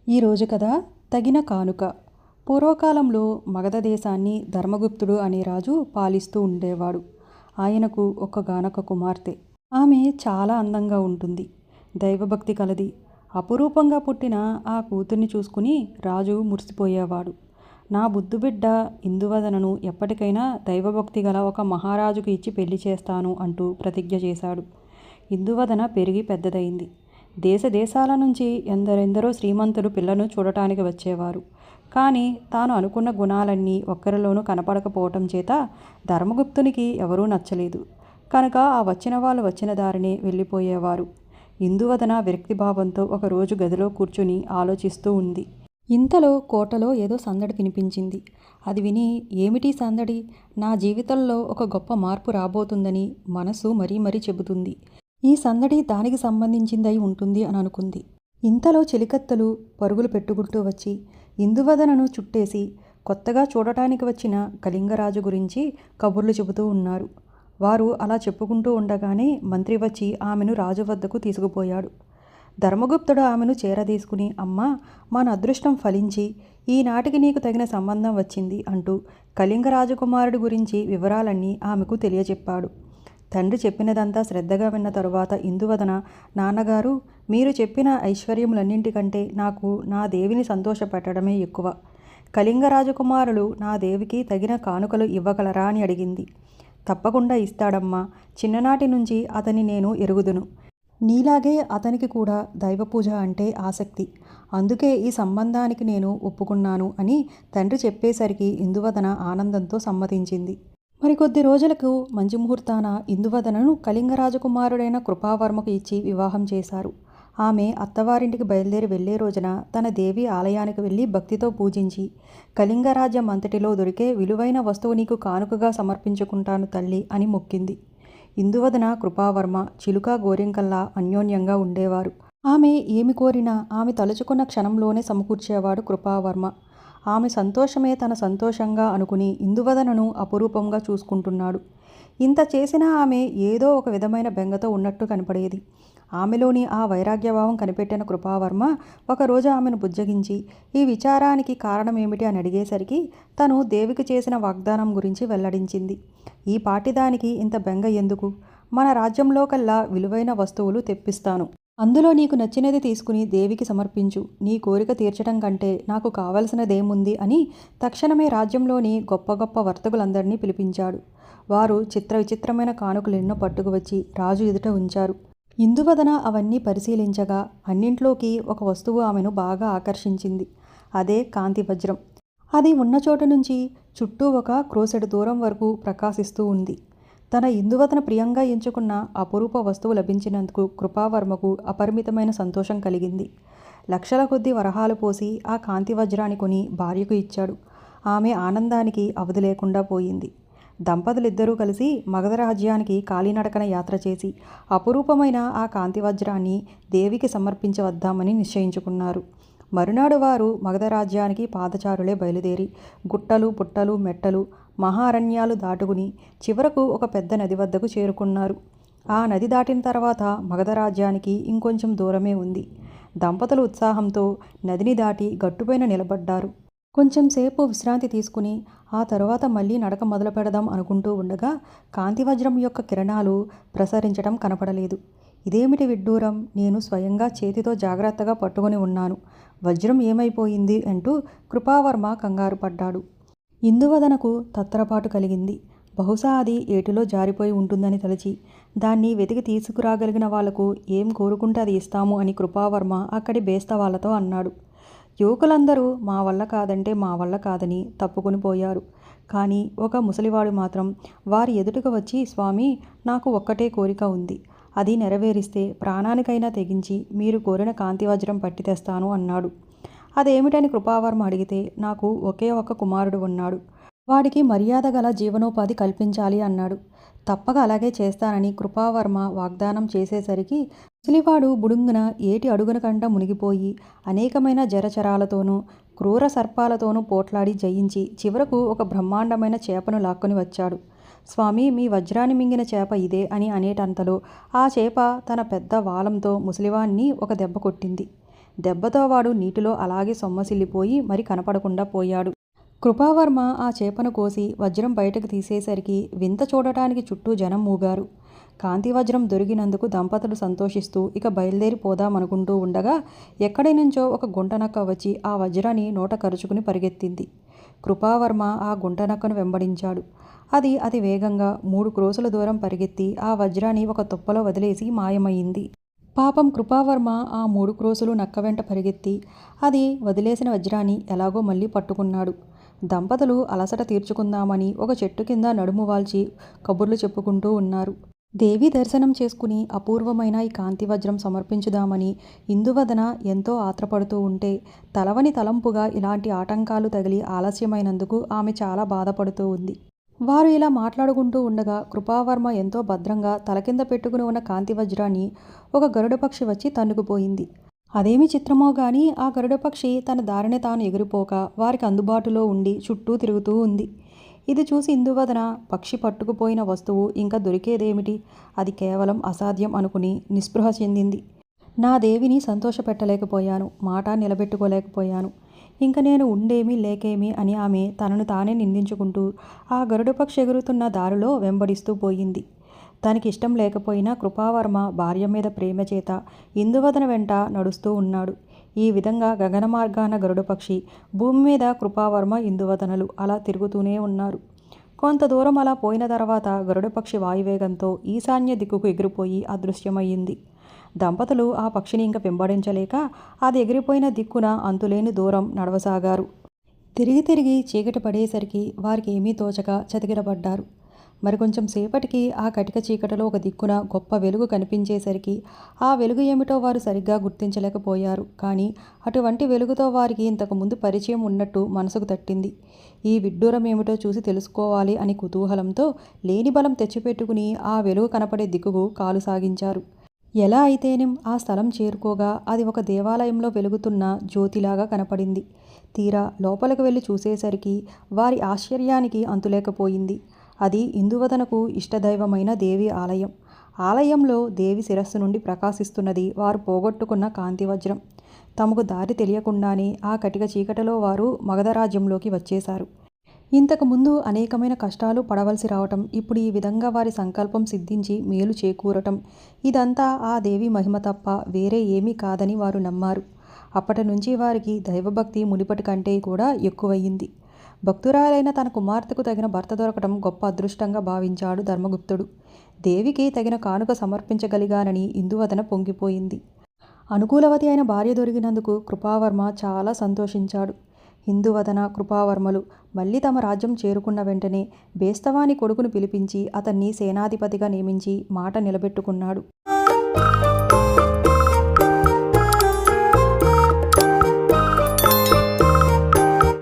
ఈరోజు కథ తగిన కానుక. పూర్వకాలంలో మగధ దేశాన్ని ధర్మగుప్తుడు అనే రాజు పాలిస్తూ ఉండేవాడు. ఆయనకు ఒక్కగానొక్క కుమార్తె. ఆమె చాలా అందంగా ఉంటుంది, దైవభక్తి కలది. అపురూపంగా పుట్టిన ఆ కూతుర్ని చూసుకుని రాజు మురిసిపోయేవాడు. నా బుద్ధుబిడ్డ ఇందువదనను ఎప్పటికైనా దైవభక్తి గల ఒక మహారాజుకు ఇచ్చి పెళ్లి చేస్తాను అంటూ ప్రతిజ్ఞ చేశాడు. ఇందువదన పెరిగి పెద్దదైంది. దేశ దేశాల నుంచి ఎందరెందరో శ్రీమంతులు పిల్లను చూడటానికి వచ్చేవారు. కానీ తాను అనుకున్న గుణాలన్నీ ఒక్కరిలోనూ కనపడకపోవటం చేత ధర్మగుప్తునికి ఎవరూ నచ్చలేదు. కనుక ఆ వచ్చిన వాళ్ళు వచ్చిన దారినే వెళ్ళిపోయేవారు. ఇందువదన విరక్తిభావంతో ఒకరోజు గదిలో కూర్చుని ఆలోచిస్తూ ఉంది. ఇంతలో కోటలో ఏదో సందడి వినిపించింది. అది విని, ఏమిటి సందడి? నా జీవితంలో ఒక గొప్ప మార్పు రాబోతుందని మనసు మరీ మరీ చెబుతుంది. ఈ సందడి దానికి సంబంధించిందై ఉంటుంది అని అనుకుంది. ఇంతలో చెలికత్తెలు పరుగులు పెట్టుకుంటూ వచ్చి ఇందువదనను చుట్టేసి కొత్తగా చూడటానికి వచ్చిన కళింగరాజు గురించి కబుర్లు చెబుతూ ఉన్నారు. వారు అలా చెప్పుకుంటూ ఉండగానే మంత్రి వచ్చి ఆమెను రాజు వద్దకు తీసుకుపోయాడు. ధర్మగుప్తుడు ఆమెను చేరదీసుకుని, అమ్మా, మన అదృష్టం ఫలించి ఈనాటికి నీకు తగిన సంబంధం వచ్చింది అంటూ కళింగ రాజకుమారుడి గురించి వివరాలన్నీ ఆమెకు తెలియజెప్పాడు. తండ్రి చెప్పినదంతా శ్రద్ధగా విన్న తరువాత ఇందువదన, నాన్నగారు, మీరు చెప్పిన ఐశ్వర్యములన్నింటికంటే నాకు నా దేవిని సంతోషపెట్టడమే ఎక్కువ. కళింగ రాజకుమారులు నా దేవికి తగిన కానుకలు ఇవ్వగలరా అని అడిగింది. తప్పకుండా ఇస్తాడమ్మా. చిన్ననాటి నుంచి అతని నేను ఎరుగుదును. నీలాగే అతనికి కూడా దైవపూజ అంటే ఆసక్తి. అందుకే ఈ సంబంధానికి నేను ఒప్పుకున్నాను అని తండ్రి చెప్పేసరికి ఇందువదన ఆనందంతో సమ్మతించింది. మరికొద్ది రోజులకు మంచి ముహూర్తాన ఇందువదనను కళింగ రాజకుమారుడైన కృపావర్మకు ఇచ్చి వివాహం చేశారు. ఆమె అత్తవారింటికి బయలుదేరి వెళ్లే రోజున తన దేవి ఆలయానికి వెళ్ళి భక్తితో పూజించి, కళింగ రాజ్యం అంతటిలో దొరికే విలువైన వస్తువు నీకు కానుకగా సమర్పించుకుంటాను తల్లి అని మొక్కింది. ఇందువదన కృపావర్మ చిలుక గోరింకల్లా అన్యోన్యంగా ఉండేవారు. ఆమె ఏమి కోరినా ఆమె తలుచుకున్న క్షణంలోనే సమకూర్చేవాడు కృపావర్మ. ఆమె సంతోషమే తన సంతోషంగా అనుకుని ఇందువదనను అపురూపంగా చూసుకుంటున్నాడు. ఇంత చేసినా ఆమె ఏదో ఒక విధమైన బెంగతో ఉన్నట్టు కనపడేది. ఆమెలోని ఆ వైరాగ్యభావం కనిపెట్టిన కృపావర్మ ఒకరోజు ఆమెను బుజ్జగించి ఈ విచారానికి కారణమేమిటి అని అడిగేసరికి తను దేవికి చేసిన వాగ్దానం గురించి వెల్లడించింది. ఈ పాటిదానికి ఇంత బెంగ ఎందుకు? మన రాజ్యంలో కల్లా విలువైన వస్తువులు తెప్పిస్తాను. అందులో నీకు నచ్చినది తీసుకుని దేవికి సమర్పించు. నీ కోరిక తీర్చడం కంటే నాకు కావలసినదేముంది అని తక్షణమే రాజ్యంలోని గొప్ప గొప్ప వర్తకులందరినీ పిలిపించాడు. వారు చిత్ర విచిత్రమైన కానుకలు ఎన్నో పట్టుకువచ్చి రాజు ఎదుట ఉంచారు. ఇందువదన అవన్నీ పరిశీలించగా అన్నింట్లోకి ఒక వస్తువు ఆమెను బాగా ఆకర్షించింది. అదే కాంతి వజ్రం. అది ఉన్న చోటు నుంచి చుట్టూ ఒక క్రోసెడు దూరం వరకు ప్రకాశిస్తూ ఉంది. తన ఇందువదన ప్రియంగా ఎంచుకున్న అపురూప వస్తువు లభించినందుకు కృపావర్మకు అపరిమితమైన సంతోషం కలిగింది. లక్షల కొద్దీ వరహాలు పోసి ఆ కాంతి వజ్రాన్ని కొని భార్యకు ఇచ్చాడు. ఆమె ఆనందానికి అవధి లేకుండా పోయింది. దంపతులిద్దరూ కలిసి మగధ రాజ్యానికి కాలినడకన యాత్ర చేసి అపురూపమైన ఆ కాంతి వజ్రాన్ని దేవికి సమర్పించవద్దామని నిశ్చయించుకున్నారు. మరునాడు వారు మగధ రాజ్యానికి పాదచారులే బయలుదేరి గుట్టలు, పుట్టలు, మెట్టలు, మహారణ్యాలు దాటుకుని చివరకు ఒక పెద్ద నది వద్దకు చేరుకున్నారు. ఆ నది దాటిన తర్వాత మగధ రాజ్యానికి ఇంకొంచెం దూరమే ఉంది. దంపతులు ఉత్సాహంతో నదిని దాటి గట్టుపైన నిలబడ్డారు. కొంచెం సేపు విశ్రాంతి తీసుకుని ఆ తరువాత మళ్ళీ నడక మొదలు పెడదాం అనుకుంటూ ఉండగా కాంతివజ్రం యొక్క కిరణాలు ప్రసరించడం కనపడలేదు. ఇదేమిటి విడ్డూరం? నేను స్వయంగా చేతితో జాగ్రత్తగా పట్టుకొని ఉన్నాను. వజ్రం ఏమైపోయింది అంటూ కృపావర్మ కంగారు పడ్డాడు. ఇందువదనకు తత్తరపాటు కలిగింది. బహుశా అది ఏటిలో జారిపోయి ఉంటుందని తలచి దాన్ని వెతికి తీసుకురాగలిగిన వాళ్లకు ఏం కోరుకుంటే అది ఇస్తాము అని కృపావర్మ అక్కడి బేస్తవాళ్లతో అన్నాడు. యువకులందరూ మా వల్ల కాదంటే మా వల్ల కాదని తప్పుకొని పోయారు. కానీ ఒక ముసలివాడు మాత్రం వారి ఎదుటకు వచ్చి, స్వామి, నాకు ఒక్కటే కోరిక ఉంది. అది నెరవేరిస్తే ప్రాణానికైనా తెగించి మీరు కోరిన కాంతివజ్రం పట్టి తెస్తాను అన్నాడు. అదేమిటని కృపావర్మ అడిగితే, నాకు ఒకే ఒక్క కుమారుడు ఉన్నాడు. వాడికి మర్యాద గల జీవనోపాధి కల్పించాలి అన్నాడు. తప్పక అలాగే చేస్తానని కృపావర్మ వాగ్దానం చేసేసరికి ముసలివాడు బుడుంగున ఏటి అడుగున కంట మునిగిపోయి అనేకమైన జరచరాలతోనూ క్రూర సర్పాలతోనూ పోట్లాడి జయించి చివరకు ఒక బ్రహ్మాండమైన చేపను లాక్కొని వచ్చాడు. స్వామి, మీ వజ్రాన్ని మింగిన చేప ఇదే అని అనేటంతలో ఆ చేప తన పెద్ద వాలంతో ముసలివాణ్ణి ఒక దెబ్బ కొట్టింది. దెబ్బతో వాడు నీటిలో అలాగే సొమ్మసిల్లిపోయి మరి కనపడకుండా పోయాడు. కృపావర్మ ఆ చేపను కోసి వజ్రం బయటకు తీసేసరికి వింత చూడటానికి చుట్టూ జనం మూగారు. కాంతి వజ్రం దొరికినందుకు దంపతులు సంతోషిస్తూ ఇక బయలుదేరి పోదామనుకుంటూ ఉండగా ఎక్కడి నుంచో ఒక గుంటనక్క వచ్చి ఆ వజ్రాన్ని నోట కరుచుకుని పరిగెత్తింది. కృపావర్మ ఆ గుంటనక్కను వెంబడించాడు. అది అతి వేగంగా 3 క్రోసుల దూరం పరిగెత్తి ఆ వజ్రాన్ని ఒక తుప్పలో వదిలేసి మాయమయ్యింది. పాపం కృపావర్మ ఆ 3 క్రోసులు నక్క వెంట పరిగెత్తి అది వదిలేసిన వజ్రాన్ని ఎలాగో మళ్ళీ పట్టుకున్నాడు. దంపతులు అలసట తీర్చుకుందామని ఒక చెట్టు కింద నడుము వాల్చి కబుర్లు చెప్పుకుంటూ ఉన్నారు. దేవి దర్శనం చేసుకుని అపూర్వమైన ఈ కాంతి వజ్రం సమర్పించుదామని ఇందువదన ఎంతో ఆత్రపడుతూ ఉంటే తలవని తలంపుగా ఇలాంటి ఆటంకాలు తగిలి ఆలస్యమైనందుకు ఆమె చాలా బాధపడుతూ ఉంది. వారు ఇలా మాట్లాడుకుంటూ ఉండగా కృపావర్మ ఎంతో భద్రంగా తల కింద పెట్టుకుని ఉన్న కాంతి వజ్రాన్ని ఒక గరుడ పక్షి వచ్చి తన్నుకుపోయింది. అదేమి చిత్రమో గాని ఆ గరుడ పక్షి తన దారిని తాను ఎగిరిపోక వారికి అందుబాటులో ఉండి చుట్టూ తిరుగుతూ ఉంది. ఇది చూసి ఇందువదన పక్షి పట్టుకుపోయిన వస్తువు ఇంకా దొరికేదేమిటి, అది కేవలం అసాధ్యం అనుకుని నిస్పృహ చెందింది. నా దేవిని సంతోషపెట్టలేకపోయాను, మాట నిలబెట్టుకోలేకపోయాను, ఇంక నేను ఉండేమి లేకేమి అని ఆమె తనను తానే నిందించుకుంటూ ఆ గరుడ పక్షి ఎగురుతున్న దారిలో వెంబడిస్తూ పోయింది. తనకి ఇష్టం లేకపోయినా కృపావర్మ భార్య మీద ప్రేమ చేత ఇందువదన వెంట నడుస్తూ ఉన్నాడు. ఈ విధంగా గగన మార్గాన గరుడపక్షి, భూమి మీద కృపావర్మ ఇందువదనలు అలా తిరుగుతూనే ఉన్నారు. కొంత దూరం అలా పోయిన తర్వాత గరుడపక్షి వాయువేగంతో ఈశాన్య దిక్కుకు ఎగిరిపోయి అదృశ్యమయ్యింది. దంపతులు ఆ పక్షిని ఇంక వెంబడించలేక అది ఎగిరిపోయిన దిక్కున అంతులేని దూరం నడవసాగారు. తిరిగి తిరిగి చీకటి పడేసరికి వారికి ఏమీ తోచక చతికిలబడ్డారు. మరికొంచెం సేపటికి ఆ కటిక చీకటిలో ఒక దిక్కున గొప్ప వెలుగు కనిపించేసరికి ఆ వెలుగు ఏమిటో వారు సరిగ్గా గుర్తించలేకపోయారు. కానీ అటువంటి వెలుగుతో వారికి ఇంతకుముందు పరిచయం ఉన్నట్టు మనసుకు తట్టింది. ఈ విడ్డూరం ఏమిటో చూసి తెలుసుకోవాలి అని కుతూహలంతో లేని బలం తెచ్చిపెట్టుకుని ఆ వెలుగు కనపడే దిక్కుకు కాలు సాగించారు. ఎలా అయితేనేం ఆ స్థలం చేరుకోగా అది ఒక దేవాలయంలో వెలుగుతున్న జ్యోతిలాగా కనపడింది. తీరా లోపలికి వెళ్ళి చూసేసరికి వారి ఆశ్చర్యానికి అంతులేకపోయింది. అది ఇందువదనకు ఇష్టదైవమైన దేవి ఆలయం. ఆలయంలో దేవి శిరస్సు నుండి ప్రకాశిస్తున్నది వారు పోగొట్టుకున్న కాంతివజ్రం. తమకు దారి తెలియకుండానే ఆ కటిక చీకటిలో వారు మగధ రాజ్యంలోకి వచ్చేశారు. ఇంతకుముందు అనేకమైన కష్టాలు పడవలసి రావటం, ఇప్పుడు ఈ విధంగా వారి సంకల్పం సిద్ధించి మేలు చేకూరటం, ఇదంతా ఆ దేవి మహిమ తప్ప వేరే ఏమీ కాదని వారు నమ్మారు. అప్పటి నుంచి వారికి దైవభక్తి మునిపటి కంటే కూడా ఎక్కువయ్యింది. భక్తురాలైన తన కుమార్తెకు తగిన భర్త దొరకటం గొప్ప అదృష్టంగా భావించాడు ధర్మగుప్తుడు. దేవికి తగిన కానుక సమర్పించగలిగానని ఇందువదన పొంగిపోయింది. అనుకూలవతి అయిన భార్య దొరికినందుకు కృపావర్మ చాలా సంతోషించాడు. ఇందువదన, కృపావర్మలు మళ్ళీ తమ రాజ్యం చేరుకున్న వెంటనే బేస్తవాని కొడుకును పిలిపించి అతన్ని సేనాధిపతిగా నియమించి మాట నిలబెట్టుకున్నాడు.